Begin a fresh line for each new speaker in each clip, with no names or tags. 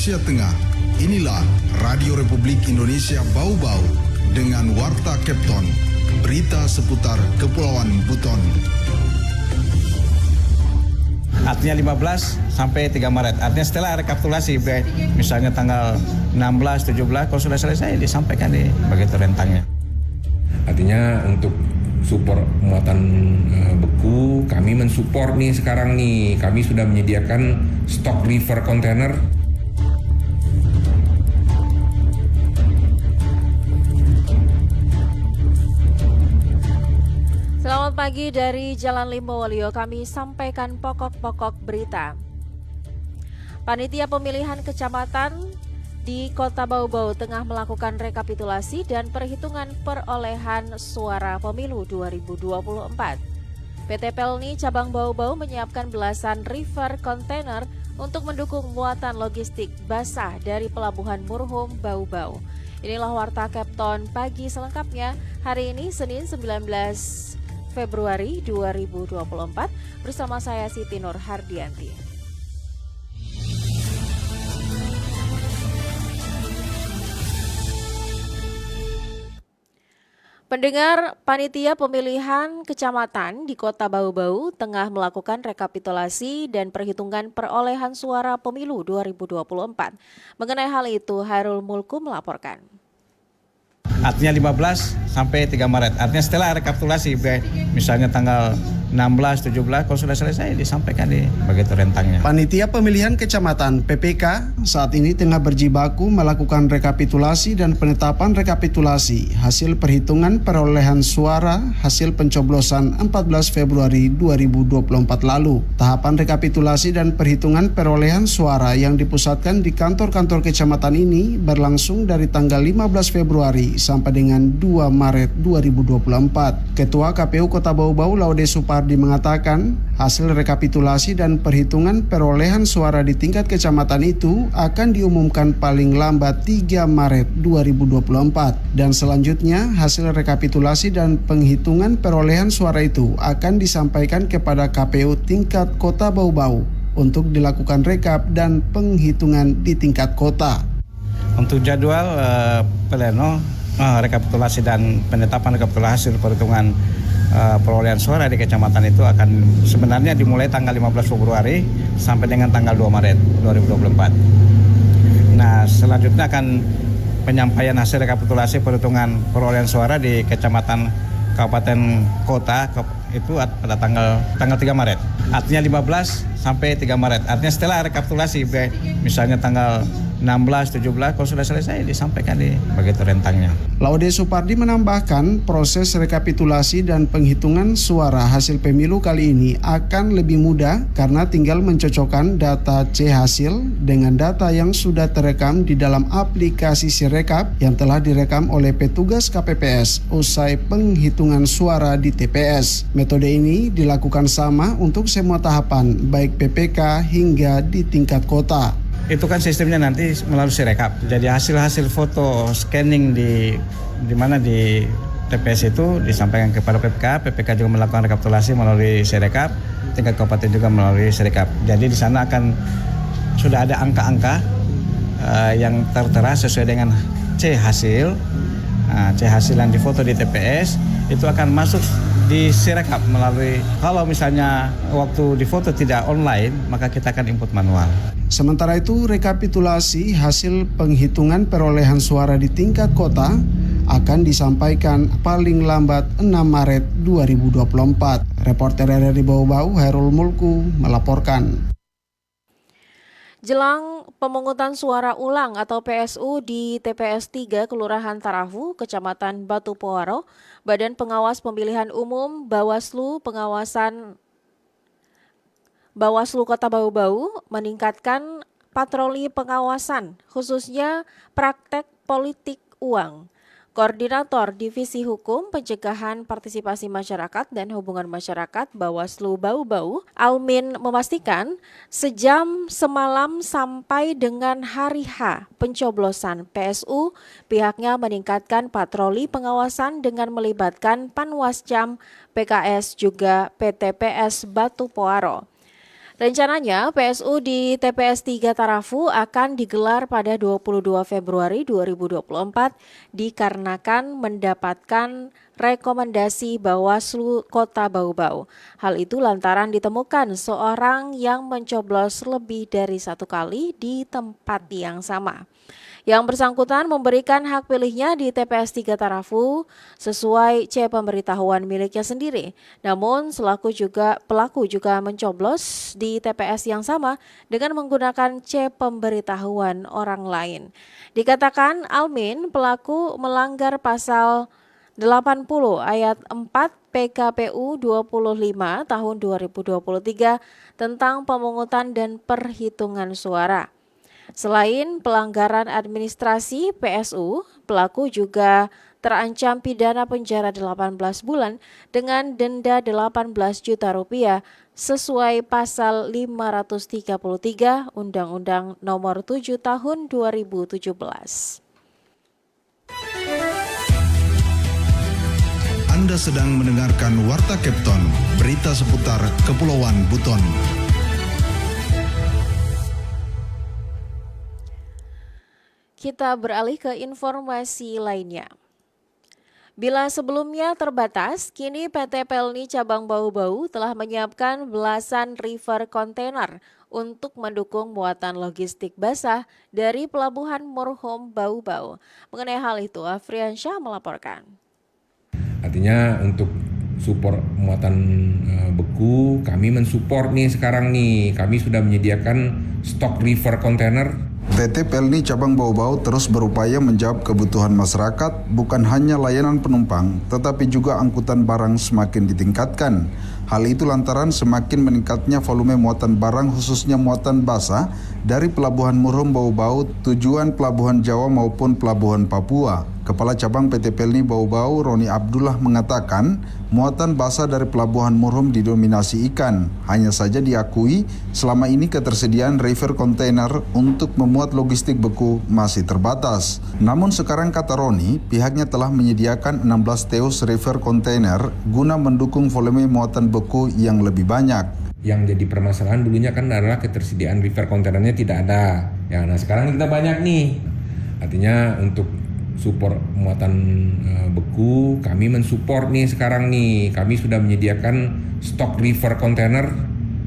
Indonesia Tengah. Inilah Radio Republik Indonesia Bau-Bau dengan Warta Kepton, berita seputar Kepulauan Buton.
Artinya 15 sampai 3 Maret. Artinya setelah rekapitulasi, misalnya tanggal 16, 17, kalau sudah selesai disampaikan di begitu rentangnya.
Artinya untuk support muatan beku, kami mensupport nih sekarang nih. Kami sudah menyediakan stok river container.
Selamat pagi dari Jalan Limbowolio, kami sampaikan pokok-pokok berita. Panitia Pemilihan Kecamatan di Kota Bau-Bau tengah melakukan rekapitulasi dan perhitungan perolehan suara pemilu 2024. PT Pelni Cabang Bau-Bau menyiapkan belasan river container untuk mendukung muatan logistik basah dari Pelabuhan Murhum Bau-Bau. Inilah Warta Kepton pagi selengkapnya hari ini Senin 19 Februari 2024 bersama saya Siti Nur Hardianti. Pendengar, Panitia Pemilihan Kecamatan di Kota Bau-Bau tengah melakukan rekapitulasi dan perhitungan perolehan suara pemilu 2024. Mengenai hal itu, Hairul Mulku melaporkan.
Artinya 15 sampai 3 Maret. Artinya setelah rekapitulasi, misalnya tanggal 16, 17, kalau sudah selesai disampaikan di begitu rentangnya.
Panitia Pemilihan Kecamatan PPK saat ini tengah berjibaku melakukan rekapitulasi dan penetapan rekapitulasi hasil perhitungan perolehan suara hasil pencoblosan 14 Februari 2024 lalu. Tahapan rekapitulasi dan perhitungan perolehan suara yang dipusatkan di kantor-kantor kecamatan ini berlangsung dari tanggal 15 Februari sampai dengan 2 Maret 2024. Ketua KPU Kota Bau-Bau Laude Supardi mengatakan hasil rekapitulasi dan perhitungan perolehan suara di tingkat kecamatan itu akan diumumkan paling lambat 3 Maret 2024 dan selanjutnya hasil rekapitulasi dan penghitungan perolehan suara itu akan disampaikan kepada KPU tingkat Kota Bau-Bau untuk dilakukan rekap dan penghitungan di tingkat kota.
Untuk jadwal pleno rekapitulasi dan penetapan rekapitulasi hasil perhitungan perolehan suara di kecamatan itu akan sebenarnya dimulai tanggal 15 Februari sampai dengan tanggal 2 Maret 2024. Nah, selanjutnya akan penyampaian hasil rekapitulasi perhitungan perolehan suara di kecamatan kabupaten kota itu pada tanggal 3 Maret. Artinya 15 sampai 3 Maret. Artinya setelah rekapitulasi misalnya tanggal 16, 17, kalau sudah selesai disampaikan di begitu rentangnya.
Laude Supardi menambahkan proses rekapitulasi dan penghitungan suara hasil pemilu kali ini akan lebih mudah karena tinggal mencocokkan data C hasil dengan data yang sudah terekam di dalam aplikasi Sirekap yang telah direkam oleh petugas KPPS usai penghitungan suara di TPS. Metode ini dilakukan sama untuk semua tahapan baik PPK hingga di tingkat kota.
Itu kan sistemnya nanti melalui Sirekap. Jadi hasil foto scanning di mana di TPS itu disampaikan kepada PPK. PPK juga melakukan rekapitulasi melalui Sirekap. Tingkat kabupaten juga melalui Sirekap. Jadi di sana akan sudah ada angka-angka yang tertera sesuai dengan C hasil. C hasil yang difoto di TPS itu akan masuk di Sirekap melalui, kalau misalnya waktu difoto tidak online, maka kita akan input manual.
Sementara itu, rekapitulasi hasil penghitungan perolehan suara di tingkat kota akan disampaikan paling lambat 6 Maret 2024. Reporter RRI Bau-Bau, Hairul Mulku, melaporkan.
Jelang pemungutan suara ulang atau PSU di TPS 3 Kelurahan Tarahu, Kecamatan Batu Poaro, Badan Pengawas Pemilihan Umum Bawaslu Kota Bau-Bau meningkatkan patroli pengawasan khususnya praktek politik uang. Koordinator Divisi Hukum, Pencegahan Partisipasi Masyarakat dan Hubungan Masyarakat Bawaslu Bau-Bau, Almin memastikan sejam semalam sampai dengan hari H pencoblosan PSU, pihaknya meningkatkan patroli pengawasan dengan melibatkan Panwascam, PKS juga PTPS Batu Poaro. Rencananya PSU di TPS 3 Tarafu akan digelar pada 22 Februari 2024 dikarenakan mendapatkan rekomendasi Bawaslu Kota Bau-Bau. Hal itu lantaran ditemukan seorang yang mencoblos lebih dari satu kali di tempat yang sama. Yang bersangkutan memberikan hak pilihnya di TPS 3 Tarafu sesuai C pemberitahuan miliknya sendiri. Namun pelaku juga mencoblos di TPS yang sama dengan menggunakan C pemberitahuan orang lain. Dikatakan Almin pelaku melanggar pasal 80 ayat 4 PKPU 25 tahun 2023 tentang pemungutan dan perhitungan suara. Selain pelanggaran administrasi PSU, pelaku juga terancam pidana penjara 18 bulan dengan denda 18 juta rupiah sesuai pasal 533 Undang-Undang Nomor 7 Tahun 2017.
Anda sedang mendengarkan Warta Kepton, berita seputar Kepulauan Buton.
Kita beralih ke informasi lainnya. Bila sebelumnya terbatas, kini PT Pelni Cabang Bau-Bau telah menyiapkan belasan river kontainer untuk mendukung muatan logistik basah dari Pelabuhan Murhum Bau-Bau. Mengenai hal itu, Afriansyah melaporkan.
Artinya untuk support muatan beku, kami mensupport nih sekarang nih. Kami sudah menyediakan stok river kontainer.
PT Pelni Cabang Bau-Bau terus berupaya menjawab kebutuhan masyarakat, bukan hanya layanan penumpang, tetapi juga angkutan barang semakin ditingkatkan. Hal itu lantaran semakin meningkatnya volume muatan barang khususnya muatan basah dari Pelabuhan Murhum Bau-Bau tujuan Pelabuhan Jawa maupun Pelabuhan Papua. Kepala Cabang PT Pelni Bau-Bau, Roni Abdullah mengatakan, muatan basah dari Pelabuhan Murhum didominasi ikan. Hanya saja diakui, selama ini ketersediaan river kontainer untuk memuat logistik beku masih terbatas. Namun sekarang kata Roni, pihaknya telah menyediakan 16 teus river kontainer guna mendukung volume muatan beku yang lebih banyak.
Yang jadi permasalahan dulunya kan adalah ketersediaan river kontainernya tidak ada. Ya, nah sekarang kita banyak nih. Artinya untuk support muatan beku, kami mensupport nih sekarang nih. Kami sudah menyediakan stok river kontainer.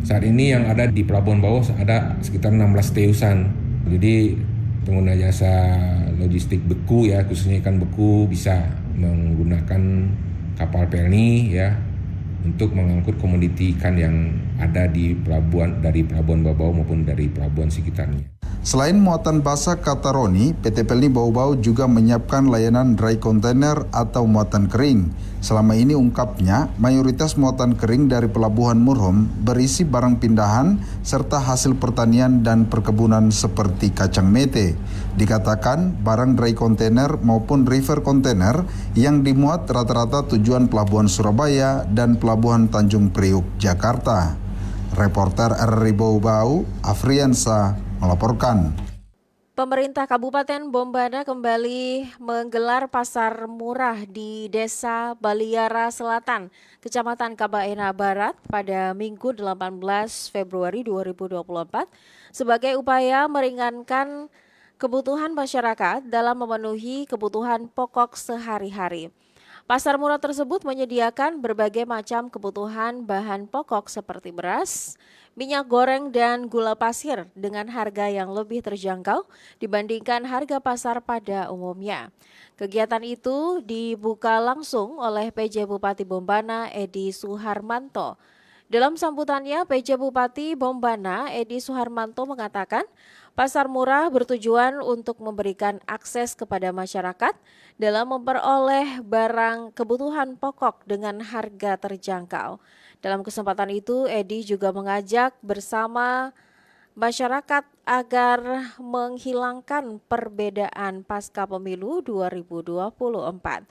Saat ini yang ada di Pelabuhan Bau ada sekitar 16 teusan. Jadi pengguna jasa logistik beku ya, khususnya ikan beku bisa menggunakan kapal Pelni ya untuk mengangkut komoditi ikan yang ada di pelabuhan, dari Pelabuhan Bau-Bau maupun dari pelabuhan sekitarnya.
Selain muatan basah, kata Roni, PT Pelni Bau-Bau juga menyiapkan layanan dry container atau muatan kering. Selama ini ungkapnya, mayoritas muatan kering dari Pelabuhan Murhum berisi barang pindahan serta hasil pertanian dan perkebunan seperti kacang mete. Dikatakan barang dry container maupun river container yang dimuat rata-rata tujuan Pelabuhan Surabaya dan Pelabuhan Tanjung Priuk, Jakarta. Reporter RRI Bau-Bau, Afriansa melaporkan.
Pemerintah Kabupaten Bombana kembali menggelar pasar murah di Desa Baliara Selatan, Kecamatan Kabaena Barat pada Minggu 18 Februari 2024 sebagai upaya meringankan kebutuhan masyarakat dalam memenuhi kebutuhan pokok sehari-hari. Pasar murah tersebut menyediakan berbagai macam kebutuhan bahan pokok seperti beras, minyak goreng, dan gula pasir dengan harga yang lebih terjangkau dibandingkan harga pasar pada umumnya. Kegiatan itu dibuka langsung oleh PJ Bupati Bombana Edi Suharmanto. Dalam sambutannya, PJ Bupati Bombana Edi Suharmanto mengatakan, pasar murah bertujuan untuk memberikan akses kepada masyarakat dalam memperoleh barang kebutuhan pokok dengan harga terjangkau. Dalam kesempatan itu, Edi juga mengajak bersama masyarakat agar menghilangkan perbedaan pasca pemilu 2024.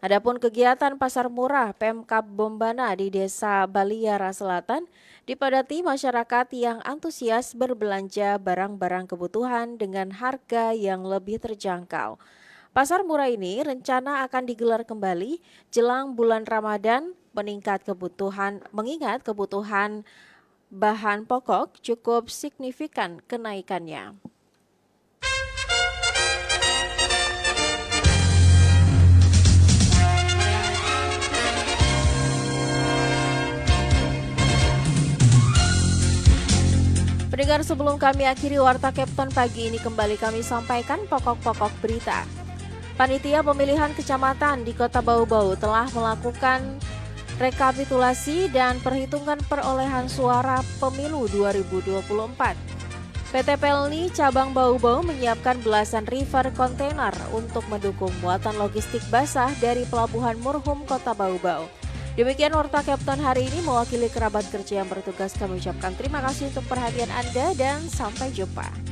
Adapun kegiatan pasar murah Pemkab Bombana di Desa Baliara Selatan dipadati masyarakat yang antusias berbelanja barang-barang kebutuhan dengan harga yang lebih terjangkau. Pasar murah ini rencana akan digelar kembali jelang bulan Ramadan mengingat kebutuhan bahan pokok cukup signifikan kenaikannya. Pendengar, sebelum kami akhiri Warta Kepton pagi ini, kembali kami sampaikan pokok-pokok berita. Panitia Pemilihan Kecamatan di Kota Bau-Bau telah melakukan rekapitulasi dan perhitungan perolehan suara pemilu 2024. PT Pelni Cabang Bau-Bau menyiapkan belasan river kontainer untuk mendukung muatan logistik basah dari Pelabuhan Murhum Kota Bau-Bau. Demikian Warta Kepton hari ini, mewakili kerabat kerja yang bertugas kami ucapkan terima kasih untuk perhatian Anda dan sampai jumpa.